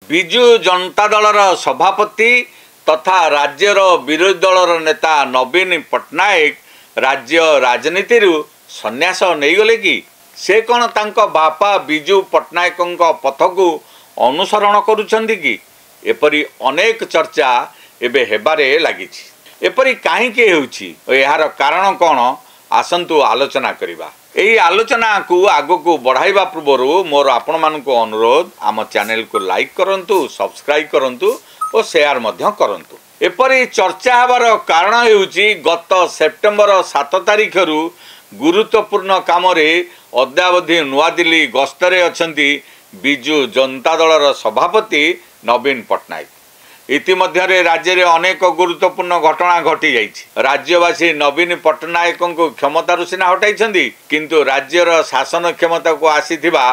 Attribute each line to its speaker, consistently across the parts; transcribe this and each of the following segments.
Speaker 1: विजु जनता दलर सभापति तथा राज्यर विरोधी दलर नेता नवीन पट्टनायक राज्य राजनीति संन्यास नहीं गले कि से कौन तांको बापा विजु पट्टनायक पथ को अनुसरण करुछंती कि एपरी अनेक चर्चा एबे हेबारे लागिछि। एपरी काहींके हेउछि यार कारण कौन आसंतु आलोचना करिबा। एही आलोचना को आगो को बढ़ाइबा पूर्व मोर आपण मानक अनुरोध आम चैनल को लाइक करंतु, सब्सक्राइब करंतु और शेयर मध्य करंतु। एपरी चर्चा हबार कारण हेउछि गत सेप्टेम्बर 7 तारिख रु गुरुत्वपूर्ण काम रे अद्यावधि नुआ दिल्ली गस्तरे अछंती विजु जनता दलर सभापति नवीन पट्टनायक। इतिमध्य राज्य में अनेक गुरुत्वपूर्ण घटना घटी जाइछि। राज्यवासी नवीन पट्टनायक को क्षमतारु सिना हटाइछंती किंतु राज्यर शासन क्षमता को आसीथिबा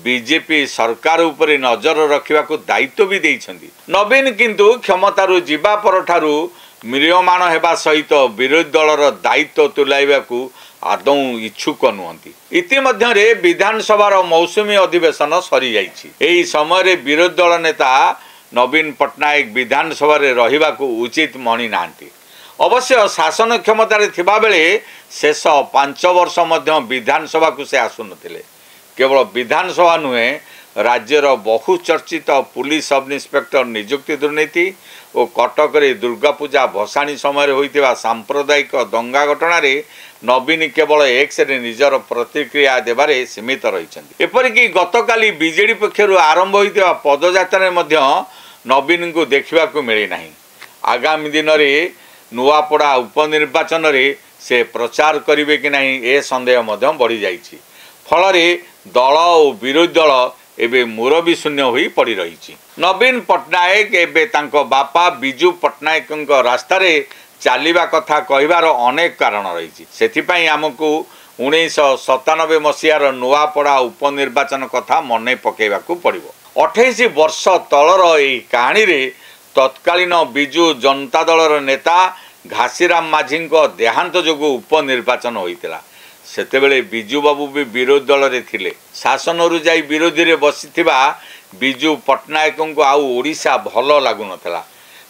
Speaker 1: बीजेपी सरकार उपरे नजर रखिबा को दायित्व भी देइछंती। नवीन किंतु क्षमतारु जीवा परठारु मिलियमान हेबा सहित विरोधी दलर दायित्व तुलाइबा को आदौ इच्छुक नुहंती। इतिमध्य विधानसभा मौसुमी अधिवेशन सरी जाइछि। एही समय विरोधी दल नेता नवीन पट्टनायक विधानसभा रहिबा को उचित मणि नांती। अवश्य शासन क्षमतार थिबा बेले शेष 5 वर्ष मध्य विधानसभा को से आसुनथिले। केवल विधानसभा नुहे राज्यर बहुचर्चित पुलिस सब इन्स्पेक्टर नियुक्ति दुर्नीति और कटक दुर्गा पूजा भसाणी समय होइतिबा सांप्रदायिक दंगा घटना रे नवीन केवल एक्स रे निजर प्रतिक्रिया देबारे सीमित रहिछन्ति। एपरिक गतकाली बीजेडी पक्षरु आरंभ होइतिबा पदयात्रा मध्य नवीन को देखा मिले ना। आगामी दिन में नुआपड़ा उपनिर्वाचन रे से प्रचार करेंगे कि नहीं ए संदेह बढ़ी जाइछि। फल दल और विरोधी दल एवं मुरबी शून्य हो पड़ी रही। नवीन पट्टनायक एवं तांको बापा विजु पट्टनायक रास्तार चलवा कथा कहबार अनेक कारण रही। से आमको 1997 मसीहार नुआपड़ा उपनिर्वाचन कथा मन पकेबाकू पड़िबो। 28 वर्ष तलर यही कहानी रे तत्कालीन विजु जनता दलर नेता घासीराम माझी देहांत जोगु उपनिर्वाचन होइतिला। सेतेबेले विजु बाबू भी विरोधी दल रे थिले। शासन रु जाई विरोधी रे बसिथिबा विजु पट्टनायक को आउ ओडिशा भल लागु नथला।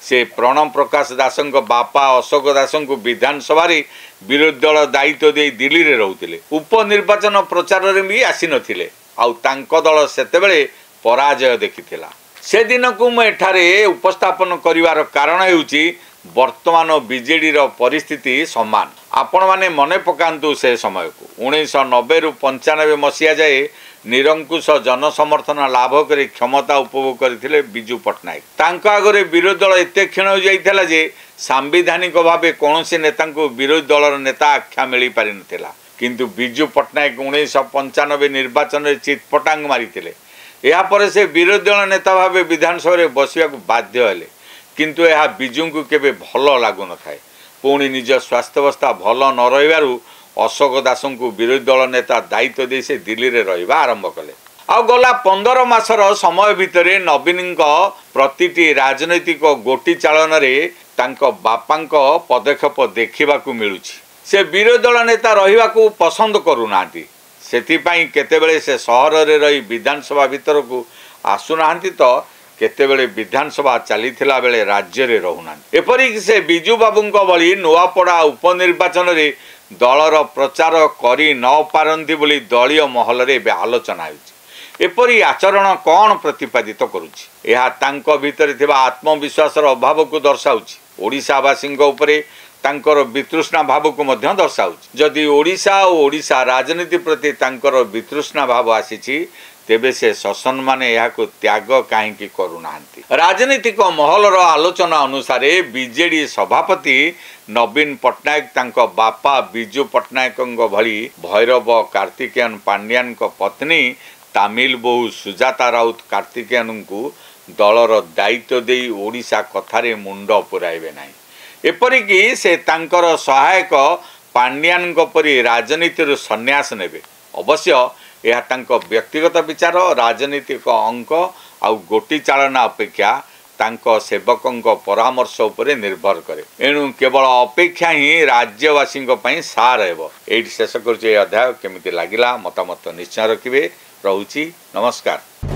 Speaker 1: से प्रणव प्रकाश दासंक बापा अशोक दासंक विधानसभा रे विरोधी दल दायित्व दे दिल्ली रे रहउतिले। उपनिर्वाचन प्रचार रे भी आसी नथिले। आउ तांको दल सेतेबेले पराजय देखिथिला। से दिन को मैं एठारे उपस्थापन करिवार कारण हेउची वर्तमान बीजेडी रो परिस्थिति समान। आपण माने मने पकांतु से समय को 1990 रु 95 मसीहा जाए निरंकुश जनसमर्थन लाभ कर क्षमता उपभोग करथिले विजु पट्टनायक। तांको आगरे विरोधी दल एते क्षीण हो जाइथिला जे सांविधानिक भावे कोनोसी नेता को विरोधी दलर नेता आख्या मिली पारि नथिला। किंतु विजु पट्टनायक 1995 निर्वाचन में चितपटांग मारिथिले। यापर से विरोधी दल नेता भावे विधानसभा बसवा बाध्य हेले। किंतु यह विजु को केबे भल लागु न थाए। पुणी निज स्वास्थ्यावस्था भल न रहिबारु अशोक दास को विरोधी दल नेता दायित्व दे से दिल्ली रे रहिबा आरंभ कले। आ गला 15 मासर समय भितर नवीन प्रतिटी राजनैतिक गोटी चालन रे तांको बापांको पदक्षेप देखा मिलुछि। से विरोधी दल नेता रहिबा को पसंद करूनांती। सेथिपाई केतेबेले से सहर रे रही विधानसभा भीतर को आसुनांती तो केतेबेले विधानसभा चलीथिला बेले राज्य रे रहुना। एपरिक से विजु बाबूंको भली नुआपड़ा उपनिर्वाचन रे दलर प्रचार करी न पारंती बोली दलीय महल रे आलोचना होछि। एपरी आचरण कौन प्रतिपादित करुछि? यह तांको भीतर थिबा आत्मविश्वास अभाव को दर्शाउछि। ओडिशावासी उपरे तांकर वितृष्णा भाव को मध्य दर्शाउछि। जदि ओडिशा और ओडिशा राजनीति प्रति तांकर वितृष्णा भाव आसीछि तेबे से शासन माने यह को त्याग कहीं करूनांती। राजनीतिक महलर आलोचना अनुसार बीजेडी सभापति नवीन पट्टनायक तांको बापा विजु पट्टनायक भली भैरव कार्तिकेयन पांड्यान को पत्नी तामिल बहु सुजाता राउत कार्तिकेयन को दलर दायित्व दे ओडिशा कथारे मुंड पुराइबे नाही। एपरिकी से तांकर सहायक पांड्यान परी राजनीति संन्यास नेबे। अवश्य यह तांको व्यक्तिगत विचार राजनीतिक अंक आउ गोटी चालना अपेक्षा तांको सेवकों परामर्श उपरे निर्भर करे। एणु केवल अपेक्षा ही राज्यवासी सार हेब। एठी शेष करुचे अध्याय केमिति लागिला मतामत निश्चय रखिबे। रहुची नमस्कार।